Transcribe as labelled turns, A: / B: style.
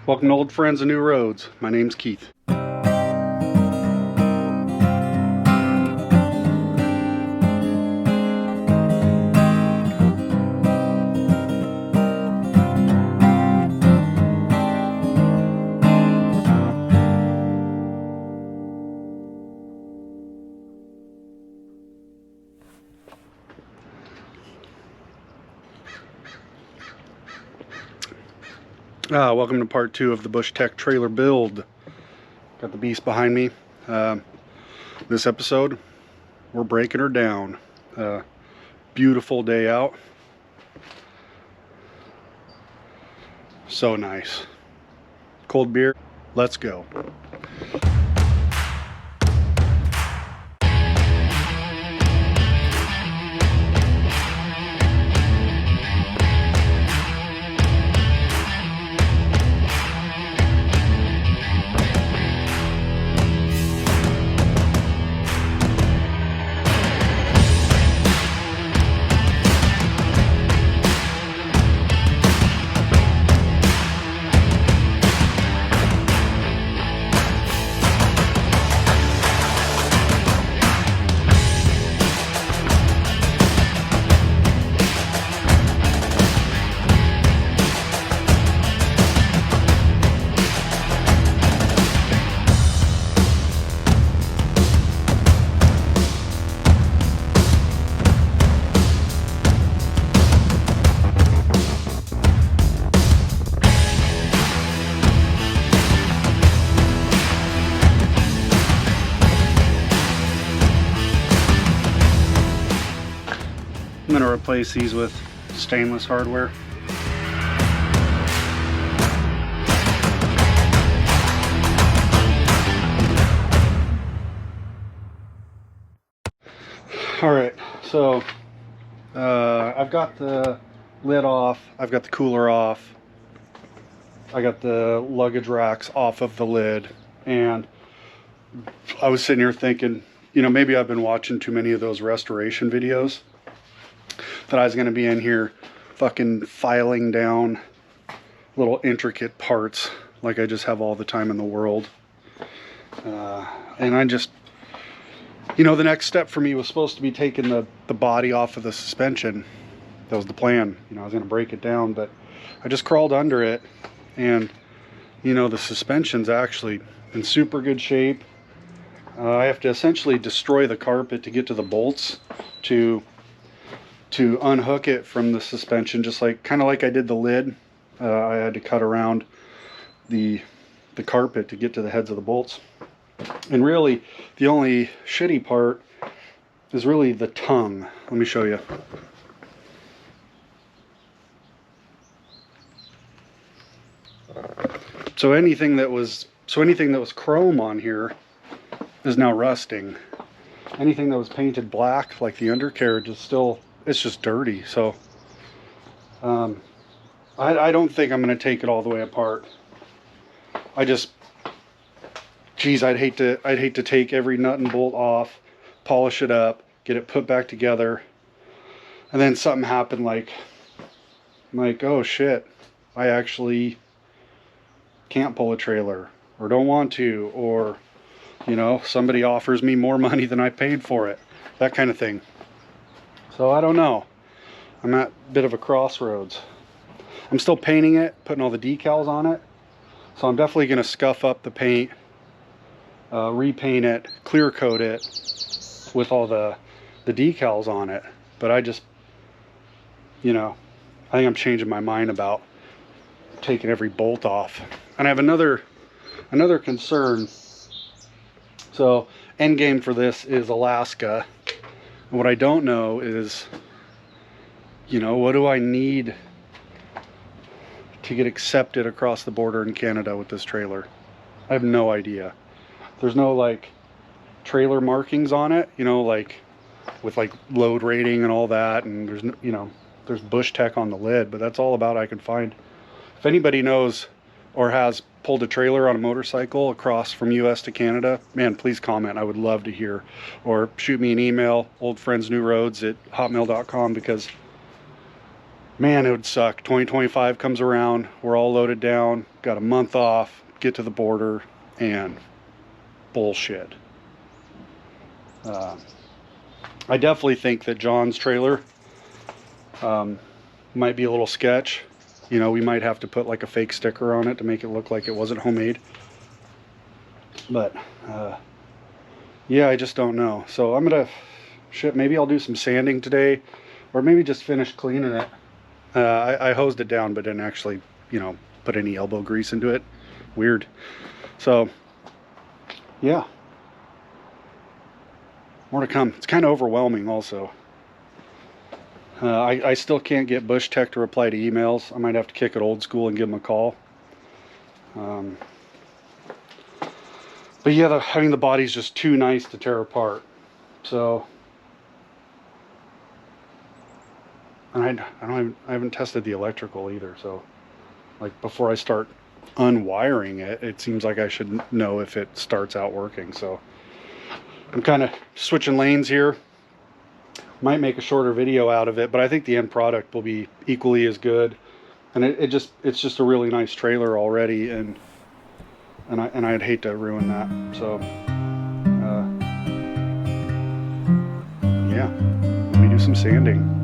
A: Welcome to Old Friends and New Roads. My name's Keith. Welcome to part 2 of the Bushtec trailer build. Got the beast behind me. This episode, we're breaking her down. Beautiful day out. So nice. Cold beer. Let's go. I'm going to replace these with stainless hardware. Alright, so I've got the lid off, I've got the cooler off, I got the luggage racks off of the lid, and I was sitting here thinking, you know, maybe I've been watching too many of those restoration videos, that I was going to be in here fucking filing down little intricate parts like I just have all the time in the world. And I just, you know, the next step for me was supposed to be taking the body off of the suspension. That was the plan. You know, I was going to break it down, but I just crawled under it, and, you know, the suspension's actually in super good shape. I have to essentially destroy the carpet to get to the bolts to unhook it from the suspension, just like kind of like I did the lid. I had to cut around the carpet to get to the heads of the bolts. And really, the only shitty part is really the tongue. Let me show you. So anything that was chrome on here is now rusting. Anything that was painted black, like the undercarriage, is still, it's just dirty. So I don't think I'm going to take it all the way apart. Geez, I'd hate to take every nut and bolt off, polish it up, get it put back together, and then something happened like oh shit, I actually can't pull a trailer, or don't want to, or, you know, somebody offers me more money than I paid for it, that kind of thing. So I don't know. I'm at a bit of a crossroads. I'm still painting it, putting all the decals on it. So I'm definitely going to scuff up the paint, repaint it, clear coat it with all the decals on it. But I just, you know, I think I'm changing my mind about taking every bolt off. And I have another concern. So end game for this is Alaska. And what I don't know is, you know, what do I need to get accepted across the border in Canada with this trailer? I have no idea. There's no like trailer markings on it, you know, like with like load rating and all that, and there's, you know, there's Bushtec on the lid, but that's all about I can find. If anybody knows or has pulled a trailer on a motorcycle across from US to Canada, man, please comment. I would love to hear. Or shoot me an email, oldfriendsnewroads@hotmail.com, because Man, it would suck. 2025 comes around, we're all loaded down, got a month off, get to the border, and bullshit. I definitely think that John's trailer might be a little sketch. You know, we might have to put like a fake sticker on it to make it look like it wasn't homemade. But yeah, I just don't know. So I'm gonna maybe I'll do some sanding today, or maybe just finish cleaning it. I hosed it down, but didn't actually, you know, put any elbow grease into it. Weird. So yeah, more to come. It's kind of overwhelming also. I still can't get Bushtec to reply to emails. I might have to kick it old school and give them a call. But yeah, having the body's just too nice to tear apart. So, and I haven't tested the electrical either. So, like before I start unwiring it, it seems like I should know if it starts out working. So, I'm kind of switching lanes here. Might make a shorter video out of it, but I think the end product will be equally as good. And it's just a really nice trailer already, and I'd hate to ruin that. So yeah, let me do some sanding.